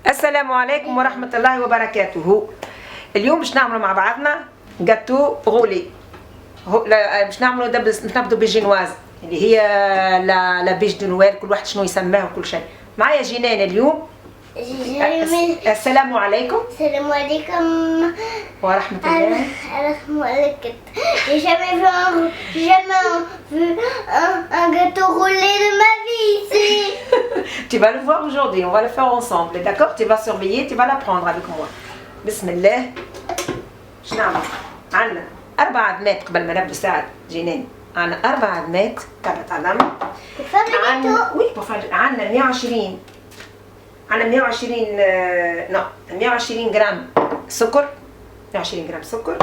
السلام عليكم ورحمة الله وبركاته. اليوم باش نعملوا مع بعضنا جاتو غولي. باش نعملوا باش نبدو بالجينواز اللي هي لا بيج دو نويل، كل واحد شنو يسماه وكل شيء. معايا جنان اليوم. السلام عليكم. السلام عليكم ورحمة الله. J'ai jamais vu un gâteau roulé de ma vie ici. Tu vas le voir aujourd'hui, on va le faire ensemble, d'accord? Tu vas surveiller, tu vas l'apprendre avec moi. Bismillah. باش نعمل عندنا 4 عظمات قبل ما نبدو ساعة جنان. عندنا 4 عظمات كبت عظم. عندنا 120 120 جرام سكر، 120 جرام سكر،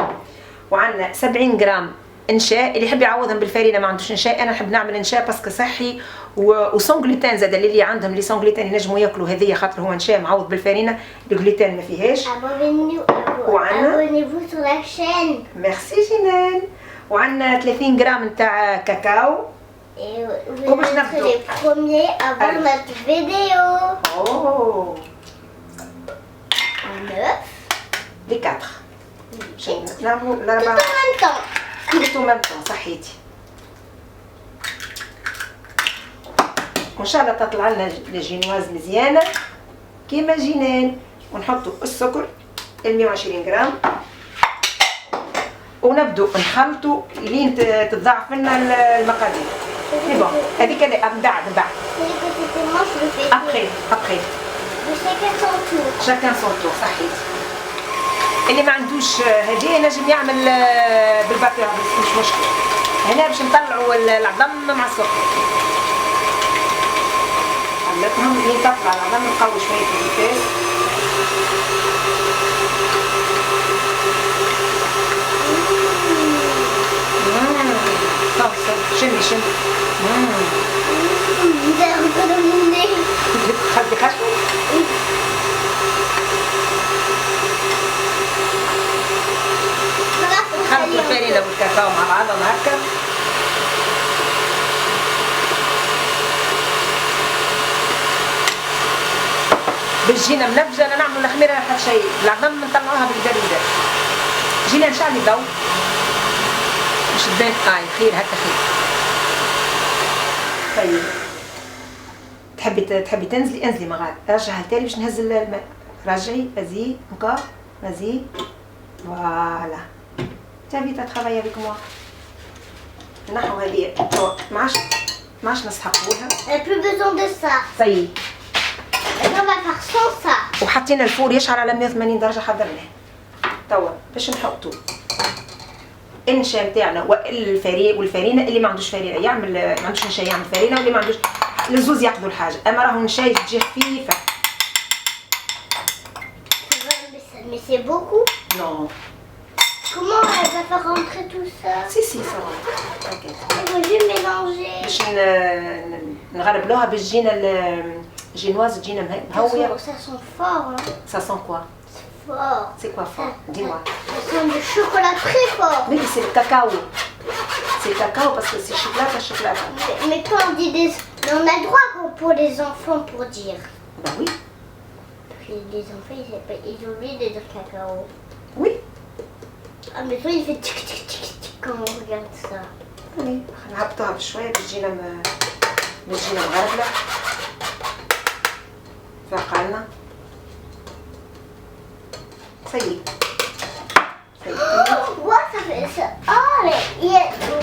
وعندنا 70 جرام انشاء. اللي يحب يعوضهم بالفارينه ما عندوش انشاء، انا نحب نعمل انشاء باسكو صحي وسون جلوتين زاد. اللي عندهم لي سون جلوتين ينجموا ياكلوا هذيا خاطر هو انشاء معوض بالفارينه، الجلوتين ما فيهاش. Abonnez-vous sur la chaîne. ميرسي جنان. وعندنا 30 جرام نتاع كاكاو. Et vous êtes les premiers à voir notre vidéo. Oh. En 9. Les 4. Tout en même temps. Tout en même temps, صحيتي. وإن شاء الله تطلع لنا الجينواز مزيانة كيما جنان. ونحطوا السكر 120 جرام ونبدو نخلطوا لين تتضاعف لنا المقادير. Mais bon, هذيك من بعد. Après. Chacun son tour. صحيت. اللي ما عندوش هذه ينجم يعمل بالبابير مش مشكل. هنا باش نطلعوا العظم مع السكر. خلطهم لين تطلع العظم، نقوي شوية في الفاس. شمي خلطي خشم. خلطوا الفارينة والكاكاو مع بعضهم هكا. بالجينا منبجة انا نعملوا الخميرة حتى شيء، العظم نطلعوها بالقريدة. جينا نشعل الضوء باش تبان خير هكا خير. طيب تحبي تنزلي انزلي مغاد. رجعها لتالي باش نهز الماء. رجعي vas-y encore vas-y voilà. تبي تتخبي avec moi. نحو هذه ما عادش نسحقوها. Plus besoin de ça. طيب On va faire sans ça. وحطينا الفور يشعل على 180 درجة حضرناه. توا باش نحطوا النشا نتاعنا والفارينه. اللي ما عندوش فارينه يعمل، ما عندوش نشا يعمل فارينه، واللي ما عندوش الزوز ياخذوا الحاجه. اما راهو النشا تجي خفيفه. Mais c'est beaucoup. Non. Comment elle va faire rentrer tout ça? Si ça va. T'inquiète. Il faut juste mélanger. باش نغربلوها بالجينه الجينواز تجينا مهويه. Ça sent fort. Hein. Ça sent quoi? Fort. C'est quoi fort? Dis-moi. Ça sent du chocolat très fort. Oui, c'est le cacao. C'est le cacao parce que c'est chocolat. Mais quand on dit des... Mais on a le droit pour les enfants pour dire. Ben oui. Parce que les enfants, ils oublient de dire cacao. Oui. Ah mais toi il fait tic tic tic tic quand on regarde ça. Oui. نهبطوها بشويه باش تجينا مغربله. فقالنا. Ça y est. Ouais, ça fait ça. Ah,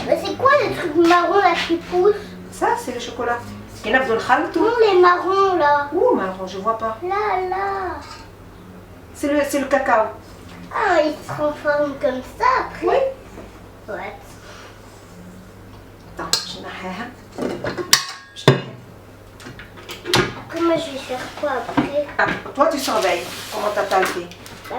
mais c'est quoi le truc marron là qui pousse? Ça, c'est le chocolat. Il y en a besoin de khaltou. Non, les marrons là. Ouh, marron, je vois pas. Là. C'est le cacao. Ah, il se transforme comme ça après. Oui. Ouais. Attends, je n'arrête. Après, moi je vais faire quoi après? Ah, toi, tu surveilles comment t'as palpé.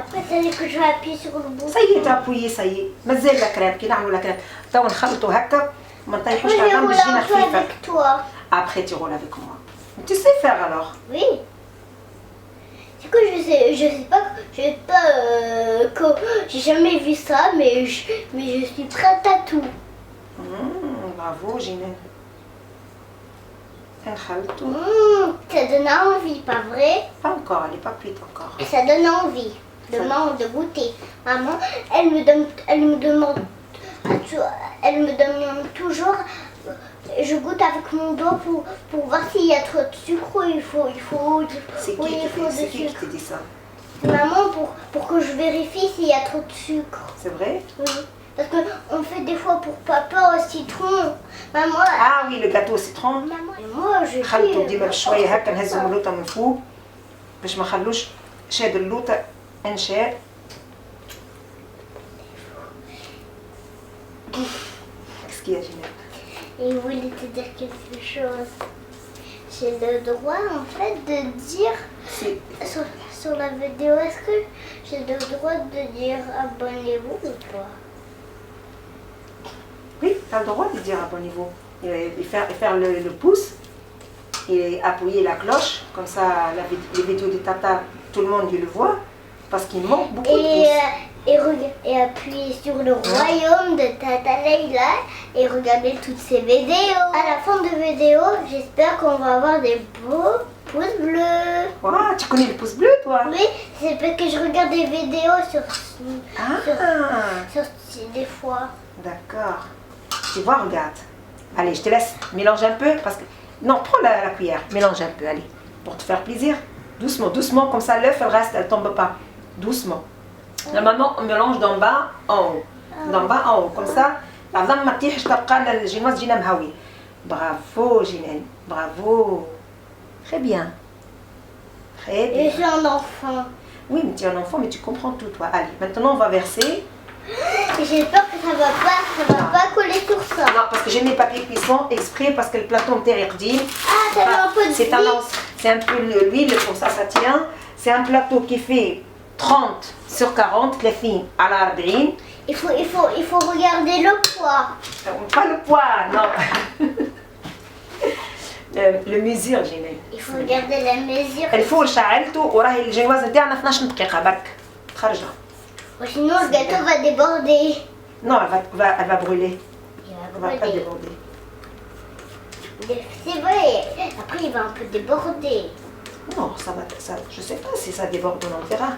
Après, ça veut dire que je vais appuyer sur le bouton. Ça y est, t'as appuyé, ça y est. مازال la crème, كي نعملوا la crème. تو نخلطوا هكا ما نطيحوش Moi je vais العظم rouler بالجينة un peu خفيفة. avec toi. Après, tu roules avec moi. Tu sais faire alors? Oui. C'est que je sais pas j'ai jamais vu ça, mais je suis prête à tout. Bravo, Ginette. نخلطو. Ça donne envie, pas vrai? Pas encore, elle est pas cuite encore. Ça donne envie de goûter. Maman, elle me demande toujours. Je goûte avec mon doigt pour voir s'il y a trop de sucre ou il faut C'est oui, il faut qui de sucre. te dit ça? Maman, pour que je vérifie s'il y a trop de sucre. C'est vrai? Oui. Parce qu'on fait des fois pour papa au citron. Maman, Ah oui, le gâteau au citron. maman, moi je نخلطو ديما بشويه هكا، نهزو من اللوطه من فوق باش ما نخلوش شاد اللوطه انشاء. كسكي يا جنان. Et il voulait te dire quelque chose. J'ai le droit en fait de dire sur la vidéo, est-ce que j'ai le droit de dire abonnez-vous ou pas? Oui, tu as le droit de dire abonnez-vous. Et faire le pouce et appuyer la cloche. Comme ça, les vidéos de Tata, tout le monde il le voit. Parce qu'il manque beaucoup de pouces. Et appuyer sur le royaume de Tata Leila et regarder toutes ces vidéos. À la fin de vidéo, j'espère qu'on va avoir des beaux pouces bleus. Wow, tu connais le pouce bleu toi? Oui, c'est parce que je regarde des vidéos sur des fois. D'accord. Tu vois, regarde. Allez, je te laisse mélanger un peu parce que... Non, prends la cuillère, mélange un peu, allez. Pour te faire plaisir. Doucement, doucement, comme ça l'œuf, le reste, elle tombe pas. Doucement. Normalement, on mélange d'en bas en haut. D'en bas en haut. Comme ça, la dame ma تيحش تبقى الجينواز تجينا مهوي. Bravo, Ginelle. Bravo. Très bien. Très bien. Et j'ai un enfant. Oui, mais tu es un enfant, mais tu comprends tout, toi. Allez, maintenant, on va verser. Et j'ai peur que ça va pas coller sur ça. Non, parce que j'ai mis papier cuisson exprès parce que le plateau me dit. Ah, ça met un peu d'huile. C'est un peu l'huile, comme ça tient. C'est un plateau qui fait 30 sur 40, les filles à la 40. Il faut regarder le poids. Pas le poids, non. le mesure, Ginelle. Il faut regarder la mesure. الفول شعلته وراهي الجواز نتاعنا 12 دقيقة برك تخرجها. Sinon le gâteau va déborder. Non, elle va brûler. Il Elle va va pas brûler. déborder. C'est vrai. Après il va un peu déborder. Non, je sais pas si ça déborde, on verra.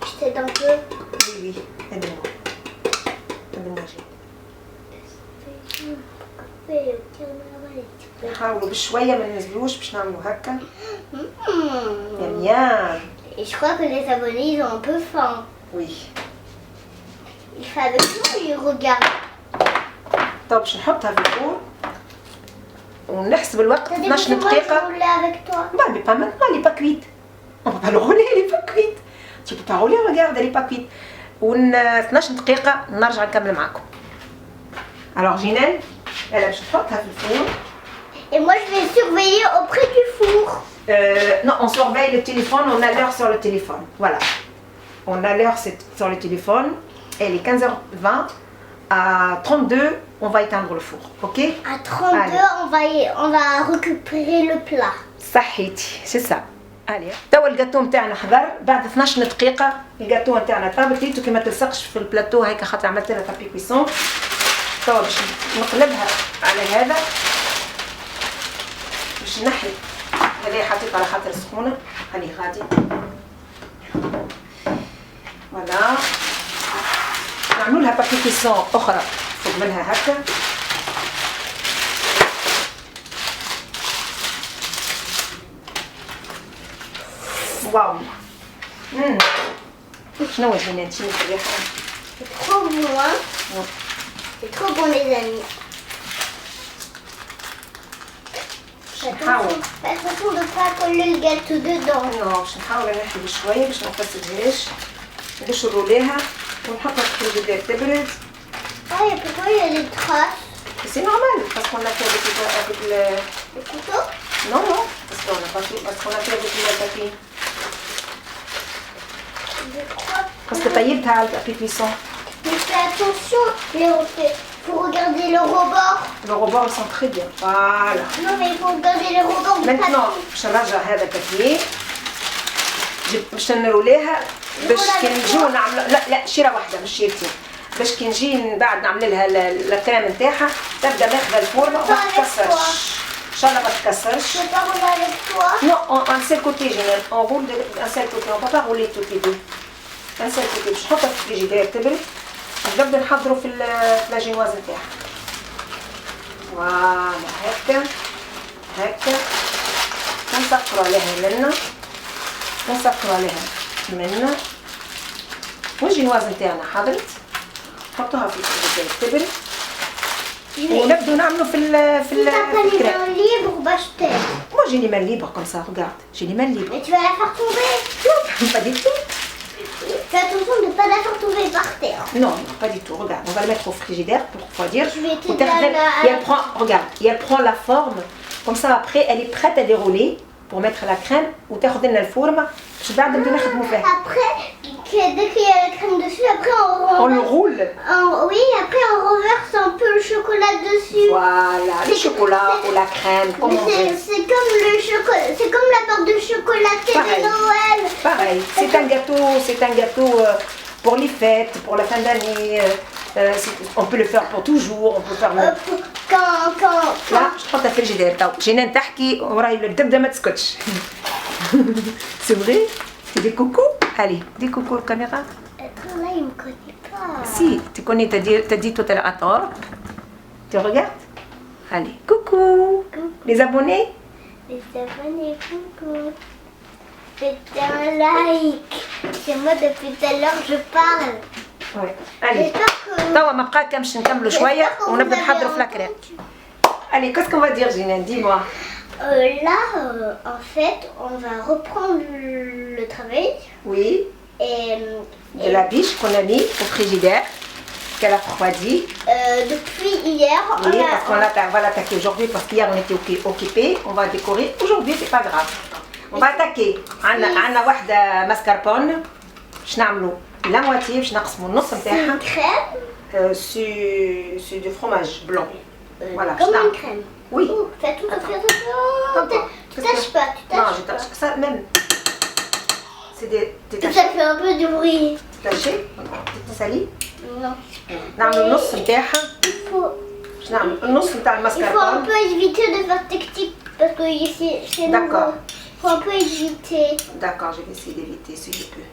Je t'aide un peu. Oui, oui, aide-moi. Aide-moi, Ginelle. نحاولوا بشويه ما ننزلوش باش نعملوا هكا. Bien. Et je crois que les abonnés ils ont un peu faim. Oui. Il fait avec nous et il regarde. طب باش نحطها في الفرن ونحسب الوقت T'as des 12 petits دقيقة. rouler avec toi. Bah, mais pas maintenant, elle n'est pas cuite. On va pas le rouler, elle n'est pas cuite. Tu peux pas rouler, regarde, elle n'est pas cuite. ون 12 دقيقة نرجع نكمل معاكم. Alors Ginelle, elle باش تحطها في الفرن. Et moi je vais surveiller auprès du four. Non, on surveille le téléphone, on a l'heure sur le téléphone. Voilà. On a l'heure sur le téléphone. Elle est 15h20. À 32, on va éteindre le four. Ok? À 32, on va récupérer le plat. صحيتي سي سا. الي توا الجاتو نتاعنا حضر بعد 12 دقيقة الجاتو نتاعنا طابت ليتو كي ما تلصقش في البلاطو هيك خاطر عملت لها بابي كويسون. توا باش نقلبها على هذا باش نحي هذه حطيت على خاطر سخونة خليه غادي. فوالا نعملوا لها بابي كويسون أخرى فوق منها هكا. واو. شنو جنان شنو الريحة؟ C'est trop bon, hein? C'est trop bon, les amis. Attention de ne pas coller le gâteau dedans. باش نحاول نحي بشوية باش ما نفسدهاش نقشروا ليها ونحطها في الفريجيدير تبرد. Ah, et pourquoi il y a des traces? C'est normal parce qu'on a fait avec le... Le couteau? Non, non, parce qu'on a pas fait, parce qu'on a fait avec le papier. Je crois. Parce que طيبتها على البابي كويسون. Mais fais attention, faut regarder le rebord. Le rebord ils sont très bien. Voilà. Non, mais il faut regarder le rebord du Maintenant papier. باش نرجع هذا البابي باش نروليها باش كي نجيو نعملوا لا شيره واحده مش شيرتين باش كي نجي من بعد نعمل لها الكريم نتاعها تبدا ماخذه الفورمه وما تتكسرش. ان شاء الله ما تتكسرش. Je peux pas rouler avec toi. Non, un seul côté, on roule d'un seul côté, on peut pas rouler toutes les deux. Un seul côté باش نحطها في الفريجيدير تبرد ونبدا نحضروا في لاجينواز نتاعها. فوالا هكا هكا ونسكروا عليها منا ونسكروا عليها منا والجينواز نتاعنا حضرت نحطوها في الفريجيدير تبرد ونبدو نعملوا في les mains libres, bah je t'aide. Moi j'ai les mains libres comme ça, regarde, j'ai les mains libres. Mais tu vas la faire tomber. Pas du tout. Fais attention de ne pas la faire tomber par terre. Non, non, pas du tout. Regarde, on va le mettre au frigidaire pour refroidir. Je vais t'aider Et elle prend, regarde, et elle prend la forme. Comme ça après, elle est prête à dérouler pour mettre la crème ou تاخذ لنا الفورمه باش بعد نبداو نخدموا فيها. Après, dès qu'il y a la crème dessus, après On le roule. Oui, après on reverse un peu le chocolat dessus. Voilà, le chocolat ou la crème, comme on veut. C'est comme le chocolat, c'est comme la part de chocolaté de Noël. Pareil, c'est un gâteau pour les fêtes, pour la fin d'année. On peut le faire pour toujours, on peut faire le... Quand... لا باش تحطها في الجدار تو جينان تحكي وراي تبدا ما تسكتش. C'est vrai? Tu dis coucou? Allez, dis coucou aux caméras. Attends, là il me connaît pas. Si, tu connais, t'as dit tout à l'heure, attends, tu regardes? Allez, coucou. Les abonnés? Les abonnés, coucou. Faites un like. C'est moi depuis tout à l'heure je parle. Ouais. Allez. J'espère que... توا ما بقى كمش نكملوا شويه ونبدا نحضروا في الكريم. Allez, qu'est-ce qu'on va dire, Ginette? Dis-moi. Là, en fait, on va reprendre le travail. Oui. De la biche qu'on a mis au frigidaire, qu'elle a refroidi. Depuis hier, oui, parce qu'on va l'attaquer aujourd'hui parce qu'hier on était occupés. On va décorer. Aujourd'hui, c'est pas grave. On va attaquer. عندنا واحدة mascarpone. باش نعملوا la moitié باش نقسموا النص نتاعها. Une crème. C'est du fromage blanc. Voilà. Comme une crème. Oui. Fais tout, fais attention. Tu tâches pas, tu Non, tâches je pas. tâche ça même. C'est des Ça fait un peu du bruit. تاشي تسالي Non. نعمل النص نتاعها باش نعمل النص نتاع Il faut un الماسكاربون. peu éviter de faire tic-tic parce que ici, chez nous, D'accord. il faut un peu éviter. D'accord, je vais essayer d'éviter si je peux.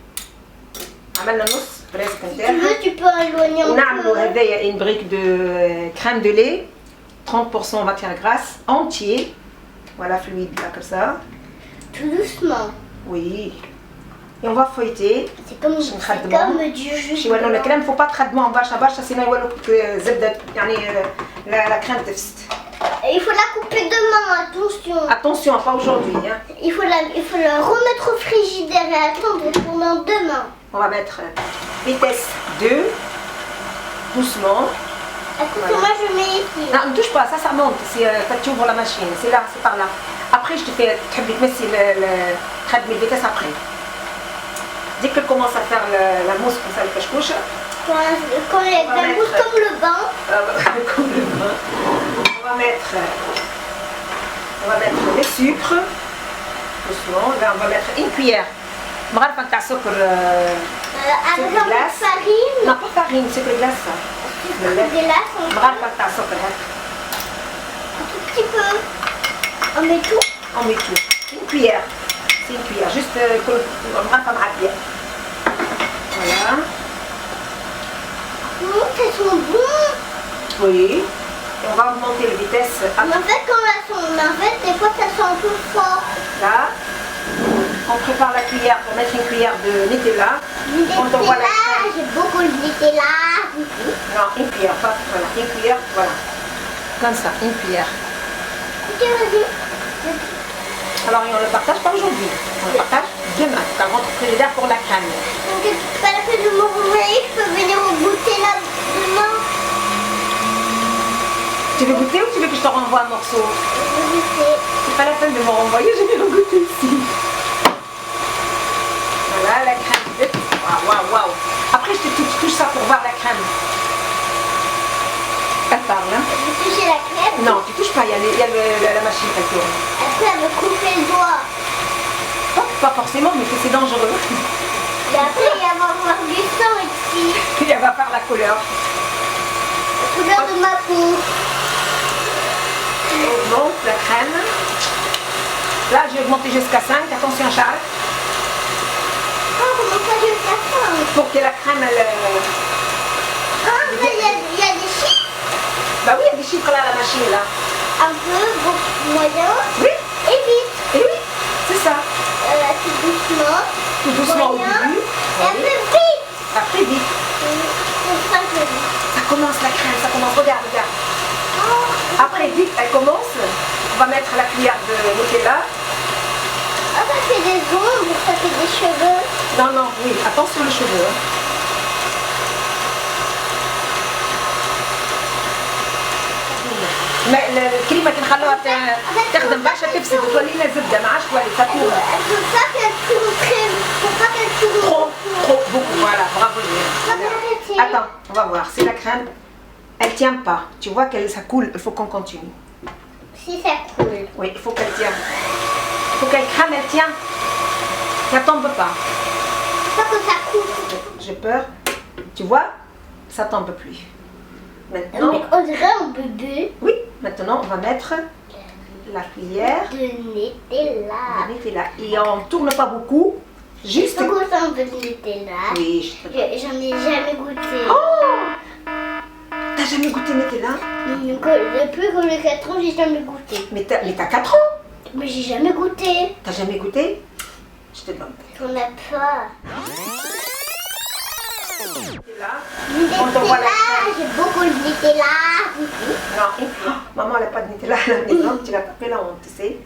عملنا نص بريسك Si tu نتاعها veux, tu peux éloigner un ونعملوا peu. هذايا une brique de crème de lait 30% matière grasse entier. Voilà, fluide là comme ça. Tout doucement. Oui. Et on va feuilleter. C'est comme du jus. شي يولوا الكريم فو با تخدموهم برشا سينو يولوا زبده يعني la crème تفسد. Il faut la couper demain, attention. Attention, pas aujourd'hui. Hein. Il faut la remettre au frigidaire et attendre pendant demain. On va mettre vitesse 2, doucement. Écoute, Voilà. moi je mets ici. Non, ne touche pas, ça monte. Quand tu ouvres la machine, c'est là, c'est par là. Après, je te fais, tu mets la vitesse après. Dès qu'elle commence à faire la mousse comme ça, le cache-couche. Quand elle mousse comme le bain. Comme le bain. On va mettre les sucres. Doucement. Là, on va mettre une cuillère. Je vais faire sucre Avec un peu de glace. farine. Non, pas farine, sucre glace. Sucre glace. Je vais faire sucre. Un tout petit peu. On met tout. On met tout. Une cuillère. C'est une cuillère. Juste on va pas rapide. Voilà. Elles sont bonnes. Oui. Et on va augmenter la vitesse. Mais en fait, quand elles sont... Mais en fait, des fois, ça sent un peu fort. Là. On prépare la cuillère pour mettre une cuillère de Nutella. On envoie la Nutella, crème. j'ai beaucoup de Nutella. Non, une cuillère, pas voilà, une cuillère, voilà. Comme ça, une cuillère. Ok, vas-y. Alors, et on ne le partage pas aujourd'hui. On le partage demain. Ça rentre au frigidaire pour la crème. Donc, c'est pas la peine de me renvoyer, je peux venir au goûter là demain. Tu veux goûter ou tu veux que je te renvoie un morceau? Je veux goûter. C'est pas la peine de me renvoyer, je vais le goûter ici. Voilà la crème. Waouh, waouh, waouh. Après, je te touche ça pour voir la crème. Elle parle, hein? Je vais toucher la crème. Non, tu touches pas, il y a la machine qui tourne. Après, elle me couper le doigt. Pas forcément, mais que c'est dangereux. Et après, il va y avoir du sang ici. Puis elle va faire la couleur. La couleur de ma peau. Et donc la crème. Là, je vais monter jusqu'à 5. Attention, Charles. Oh, comment ça, je fais ça? Pour que la crème, elle... Ah, mais il y a des chiffres. Bah oui, il y a des chiffres là à la machine, là. Un peu, beaucoup, moyen Oui, et vite. et oui, c'est ça. Tout doucement. Tout doucement au Moyen. début. Et après, vite. Après, vite. C'est ça que je dis. Ça commence la crème, ça commence. Regarde, regarde. Oh, Après, vite, elle commence. On va mettre la cuillère de Nutella. ah, ça fait des ombres, ça fait des cheveux. Non, non, oui, attention les cheveux. Hein. ما الكريمه كي نخلوها تخدم برشا تفسد تولي لنا زبده ما عادش تولي تكون Faut pas qu'elle tourne très... Faut pas qu'elle tourne trop beaucoup. beaucoup voilà bravo Julien. Faut pas arrêter. Attends, on va voir, c'est la crème, elle tient pas, tu vois qu'elle ça coule, il faut qu'on continue. Si ça coule. Oui, il faut qu'elle tienne. Il faut qu'elle crème, elle tient. Ça tombe pas. Faut pas que ça coule. J'ai peur. Tu vois, ça tombe plus. Maintenant, Mais on dirait un bébé oui, maintenant on va mettre la cuillère de Nutella. de Nutella. Et on tourne pas beaucoup, juste. Faut qu'on s'en veut de Nutella. Oui, je te donne. J'en ai jamais goûté. Oh, t'as jamais goûté Nutella? Depuis que j'ai 4 ans, j'ai jamais goûté. Mais t'as 4 ans. Mais j'ai jamais goûté. T'as jamais goûté? Je te donne. On a peur. Nutella. Nutella, On t'envoie la crème. j'ai beaucoup de Nutella. Non, maman elle n'a pas de Nutella à la maison, tu l'as tapé la honte, tu sais.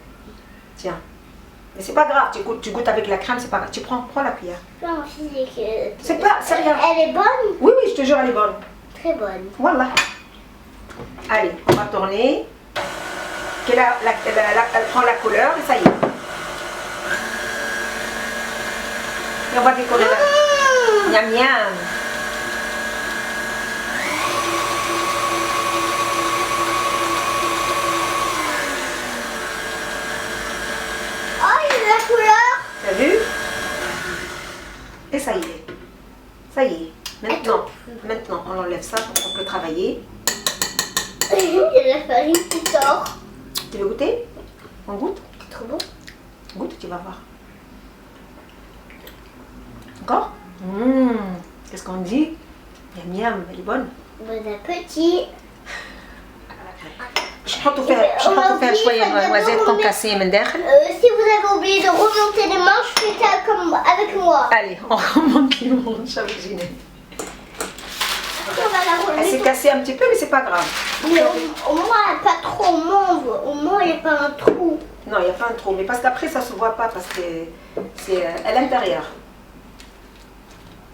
Tiens. Mais c'est pas grave, tu goûtes avec la crème, c'est pas grave. Tu prends la cuillère. Non, physique. C'est pas, c'est rien. Elle est bonne? Oui, oui, je te jure, elle est bonne. Très bonne. Voilà. Allez, on va tourner. Elle prend la couleur et ça y est. Et on va décorer la... Miam miam. Oh, il y a la couleur. T'as vu? Et ça y est. Ça y est. Maintenant, on enlève ça pour qu'on peut travailler. Il y a la farine qui sort. Tu veux goûter? On goûte? C'est trop bon. Goûte, tu vas voir. Encore? Qu'est-ce qu'on dit? Miam miam, elle est bonne. Bon appétit. نحطوا فيها شويه نوازات كونكاسيه من داخل. Si vous avez oublié de remonter les manches, faites ça comme avec moi. Allez, on remonte les manches avec Ginette. On va la Elle remonter. s'est cassée un petit peu, mais c'est pas grave. Mais au moins, pas trop mauve. Au moins, il n'y a pas un trou. Non, il n'y a pas un trou, mais parce qu'après ça se voit pas parce que c'est à l'intérieur.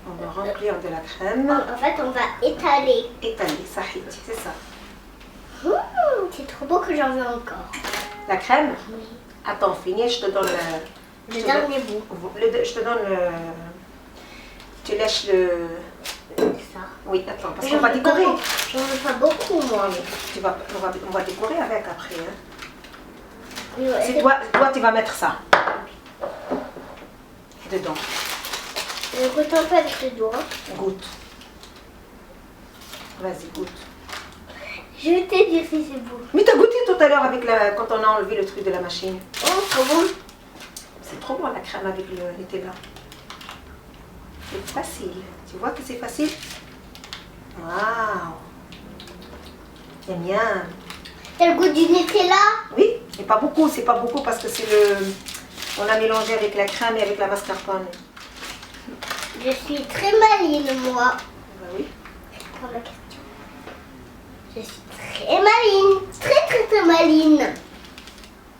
On va remplir de la crème. En fait, on va étaler. Étaler, ça c'est ça. C'est trop beau que j'en veux encore. La crème? Oui. Attends, finis, je te donne Le dernier bout. je te donne le... Tu lèches le... Ça. Oui, attends, parce J'en qu'on va veux pas décorer. beaucoup. J'en veux pas beaucoup, moi. On va décorer avec après. Hein. Oui, ouais, C'est toi, tu vas mettre ça. Dedans. Je goûte un peu avec le doigt. Goûte. Vas-y, goûte. Je vais te dire si c'est beau. Mais t'as goûté tout à l'heure avec quand on a enlevé le truc de la machine. Oh, trop bon. C'est trop bon la crème avec le Nutella. C'est facile. Tu vois que c'est facile? Waouh! C'est bien. T'as le goût du Nutella? Oui, et pas beaucoup, c'est pas beaucoup parce que c'est le... On a mélangé avec la crème et avec la mascarpone. Je suis très maline, moi. Bah oui. Je prends la question. Je suis très maline. Très maline.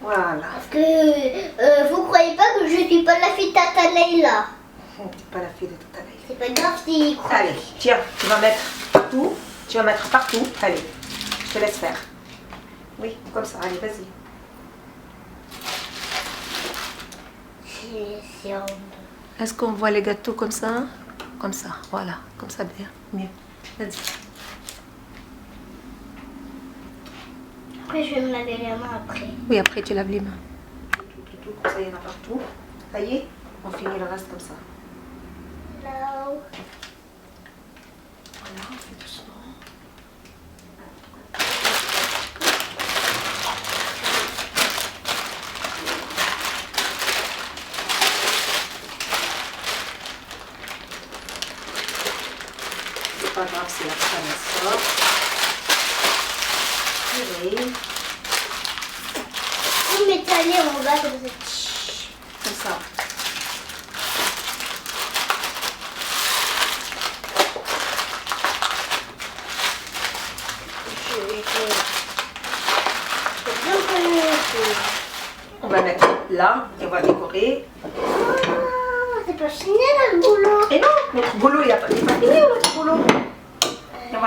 Voilà. Parce que vous croyez pas que je suis pas la fille de Tata Leila. C'est pas la fille de tout à l'heure. C'est pas grave si vous croyez. Allez, tiens, tu vas mettre partout. Tu vas mettre partout. Allez, je te laisse faire. Oui, comme ça. Allez, vas-y. C'est un... Est-ce qu'on voit les gâteaux comme ça? Comme ça, voilà. Comme ça, bien. Mieux. Vas-y. Après, je vais me laver les mains après. Oui, après, tu laves les mains. Tout, comme ça, il y en a partout. Ça y est, on finit le reste comme ça. là-haut. Voilà, on fait doucement. C'est pas grave si la crème sort. Oui. Vous m'étalez en bas comme ça. Comme ça. On va mettre là et on va décorer. Ah, c'est pas fini là le boulot. Et non, notre boulot il n'est pas fini, notre boulot. Et on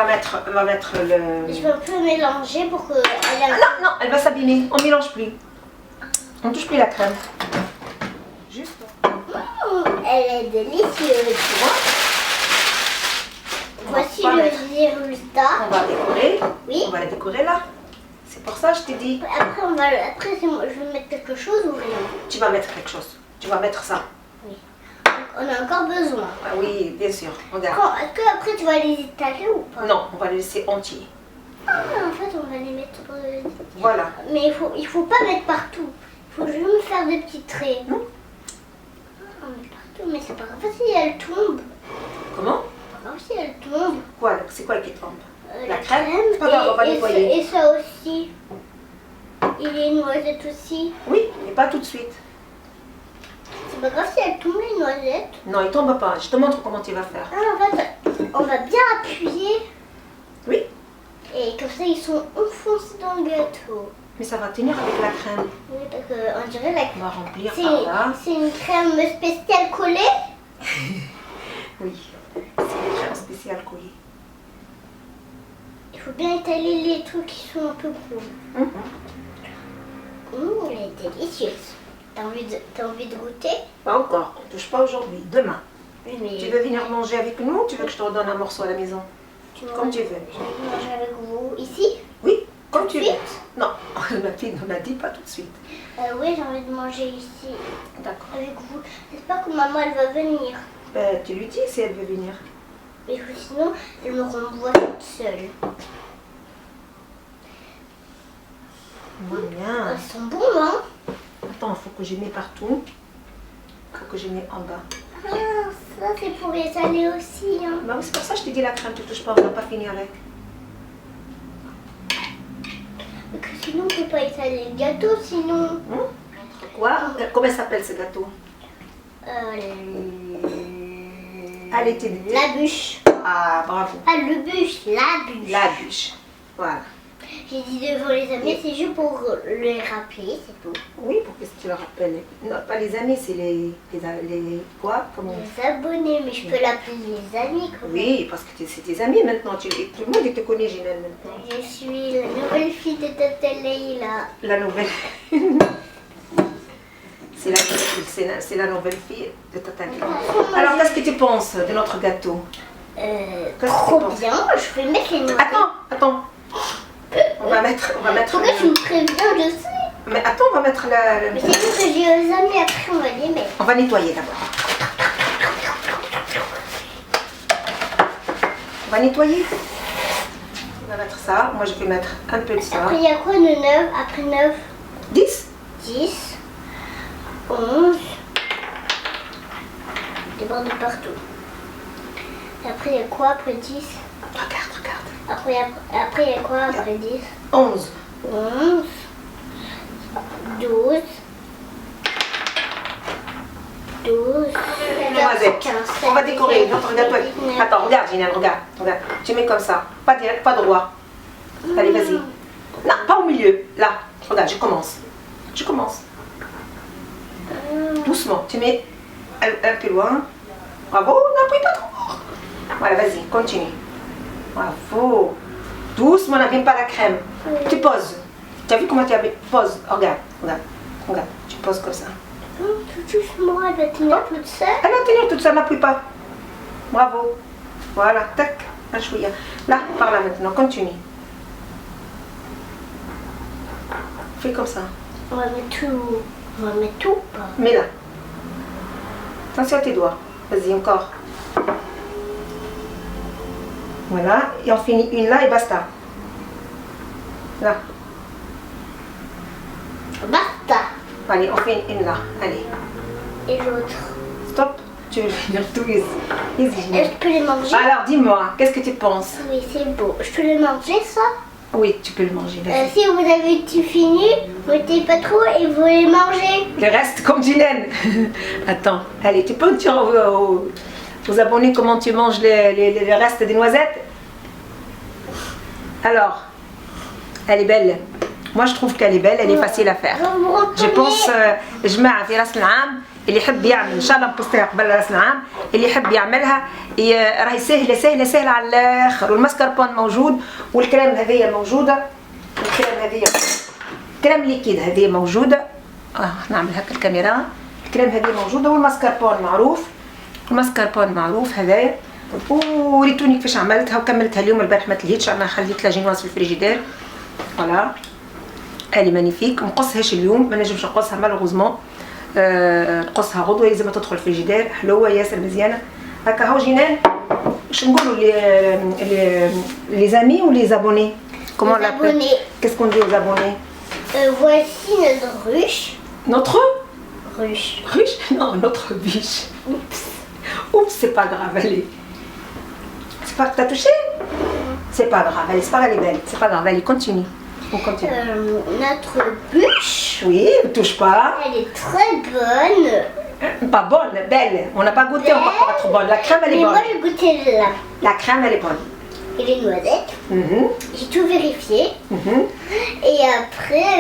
va mettre le... Je peux un peu mélanger pour que elle Ah non, non, elle va s'abîmer. On ne mélange plus. On ne touche plus la crème. Juste. Elle est délicieuse. Tu vois? Voici On va le mettre- résultat. On va décorer. Oui. On va la décorer là. C'est pour ça que je t'ai dit. Après, après c'est moi, je vais mettre quelque chose ou rien. Tu vas mettre quelque chose. Tu vas mettre ça. Oui. On a encore besoin. Ah oui, bien sûr. Regarde. Est-ce que après tu vas les étaler ou pas? Non, on va le laisser entier. Ah, en fait, on va les mettre. Voilà. Mais il faut pas mettre partout. Il faut juste faire des petits traits. Non. Ah, on met partout, mais c'est pas grave si elle tombe. Comment? Pas grave si elle tombe. Quoi? C'est quoi qui tombe? La crème. C'est pas grave, on va nettoyer. Et ça aussi. Il y a une noisette aussi. Oui, mais pas tout de suite. C'est pas grave si elle tombe les noisettes. Non, il tombe pas. Je te montre comment tu vas faire. Ah, en fait, on va bien appuyer. Oui, Et comme ça, ils sont enfoncés dans le gâteau. mais ça va tenir avec la crème. Oui, parce qu'on dirait la On va remplir par là. c'est une crème spéciale collée. Oui, c'est une crème spéciale collée. Il faut bien étaler les trucs qui sont un peu gros. Elle est délicieuse. T'as envie de goûter? Pas encore, on touche pas aujourd'hui, demain. Oui, mais Tu veux venir manger avec nous ou tu veux que je te redonne un morceau à la maison? Comme tu veux. Je vais manger avec vous ici? Oui, comme tu veux. Suite? Non, ma fille on a dit pas tout de suite. Oui, j'ai envie de manger ici D'accord. avec vous. J'espère que maman elle va venir. Tu lui dis si elle veut venir. Mais sinon, elle me renvoie toute seule. Moi, bien. Elles sont bonnes, hein? Attends, il faut que je mette partout. Il faut que je mette en bas. Ah, ça c'est pour étaler aussi, hein. Bah oui, c'est pour ça que je t'ai dit la crème, tu touches pas, on n'a pas fini avec. Parce que sinon, on peut pas étaler le gâteau, sinon. Quoi? Comment s'appelle ce gâteau? Allez, t'es dit. La bûche. Ah, bravo. Pas le bûche, la bûche. La bûche. Voilà. J'ai dit devant les amis, c'est juste pour les rappeler, c'est tout. Oui, pour que tu le rappelles. Non, pas les amis, c'est les quoi? Comment? Les abonnés, mais je peux l'appeler les amis quand même. Oui, parce que c'est tes amis maintenant. Tout le monde te connaît, Ginelle, maintenant. Je suis la nouvelle fille de Tata Leïla. La nouvelle. C'est la nouvelle fille de Tata Leïla. Alors, qu'est-ce que tu penses de notre gâteau? Qu'est-ce que Trop tu penses? bien, je vais mettre les noix. Attends. On va mettre. Pourquoi tu me préviens, je sais. Mais attends, on va mettre la. Mais c'est tout que j'ai aux amis, après on va les mettre. On va nettoyer d'abord. On va nettoyer. On va mettre ça. Moi, je vais mettre un peu de ça. Après, il y a quoi de 9? Après 9, 10. 10, 11. Des bords de partout. Et après, il y a quoi après 10? Regarde. Après, il y a quoi après 10? 11. 11, 12, 14, Noisette. 15, On va décorer 16, notre gâteau. 19. Attends, regarde, Ginelle, regarde. Tu mets comme ça. Pas direct, pas droit. Allez, vas-y. Non, pas au milieu. Là. Regarde, je commence. Doucement. Tu mets un peu loin. Bravo, n'appuie pas trop fort. Voilà, vas-y, continue. Bravo. Doucement, n'abîme pas la crème. Tu poses. Tu as vu comment tu as mis? Pose. Regarde. Tu poses comme ça. Tout doucement, elle va tenir toute seule. Elle va tenir toute seule, n'appuie pas. Bravo. Voilà, tac. Un chouïa. Là, par là maintenant, continue. Fais comme ça. On va mettre tout. Ou pas? Mets là. Attention à tes doigts. Vas-y, encore. Voilà, et on finit une là et basta. Là. Basta. Allez, on fait une là. Allez. Et l'autre. Stop. Tu veux finir tout ici. Je peux les manger? Alors, dis-moi, qu'est-ce que tu penses? Oui, c'est beau. Je peux les manger, ça? Oui, tu peux le manger. Vas-y. Si vous avez tout fini, mettez pas trop et vous les mangez. Le reste, comme Gilène. Attends, allez, tu peux dire aux abonnés comment tu manges le reste des noisettes? Alors, elle est belle. Moi, je trouve qu'elle est belle, elle est facile à faire. Je pense, جماعة في راس العام اللي يحب يعمل ان شاء الله نبوستيها قبل راس العام، اللي يحب يعملها راهي سهله سهله سهله على الاخر، والماسكربون موجود، والكريم هذيا موجوده، الكريم هذيا كريم ليكيد هذه موجوده. نعمل هكا الكاميرا. الكريم هذه موجوده، والماسكربون معروف، الماسكربون معروف هذايا. وريتوني كيفاش عملتها وكملتها اليوم. البارح ما تلهيتش، انا خليت لا جينواز في الفريجيدير. فوالا الي مانيفيك. مقصهاش اليوم، ما نجمش نقصها مالوغوزمون. نقصها غدوه، لازم تدخل في الفريجيدير. حلوه ياسر مزيانه. هكا هاو جينان. واش نقولوا لي زامي و لي زابوني؟ كومون لابيل؟ كيسكو نديرو زابوني؟ Voici notre ruche. Notre Ruche. ruche? Non, notre biche. Oups. Oups, c'est pas grave, allez. C'est pas que t'as touché? C'est pas grave, allez, c'est pas grave, elle est belle. C'est pas grave, allez, continue. On continue. Notre bûche. Oui, ne touche pas. Elle est très bonne. Pas bonne, belle. On n'a pas goûté encore pour être bonne. La crème, elle est Mais bonne. moi, j'ai goûté là. La crème, elle est bonne. Et les noisettes. Mhm, J'ai tout vérifié. mhm. Et après,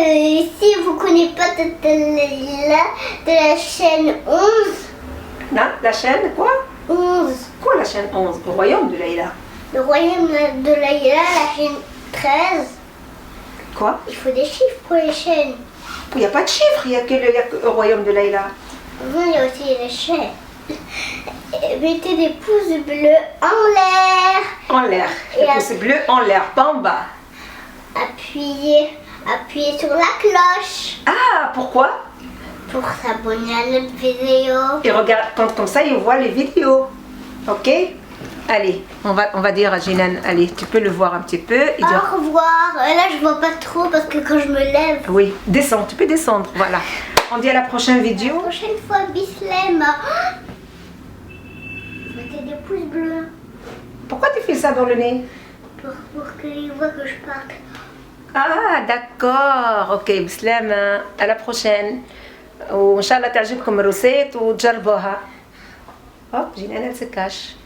si vous ne connaissez pas de la chaîne 11. Non, la chaîne, quoi? 11. Quoi la chaîne 11? Au royaume de Leïla. Le royaume de Laïla, la chaîne 13. Quoi? Il faut des chiffres pour les chaînes. Il n'y a pas de chiffre, il n'y a que le royaume de Leïla. Non, il y a aussi les chaînes. Mettez des pouces bleus en l'air. En l'air. Et Le pouce bleu en l'air, pas en bas. Appuyez sur la cloche Ah, pourquoi? pour s'abonner à notre vidéo. Et regarde, comme ça, ils voient les vidéos. Ok? Allez, on va dire à Jinan, allez, tu peux le voir un petit peu. Et dire, Au revoir. Là, je vois pas trop parce que quand je me lève. oui, descends, tu peux descendre, voilà. On dit à la prochaine vidéo. La prochaine fois, Bislem. Mettez des pouces bleus Pourquoi tu fais ça dans le nez? pour qu'ils voient que je parle. Ah, d'accord. Ok, بسلامة. À la prochaine. وإن شاء الله تعجبكم الروسيت وتجربوها. هوب جينا أنا se cache.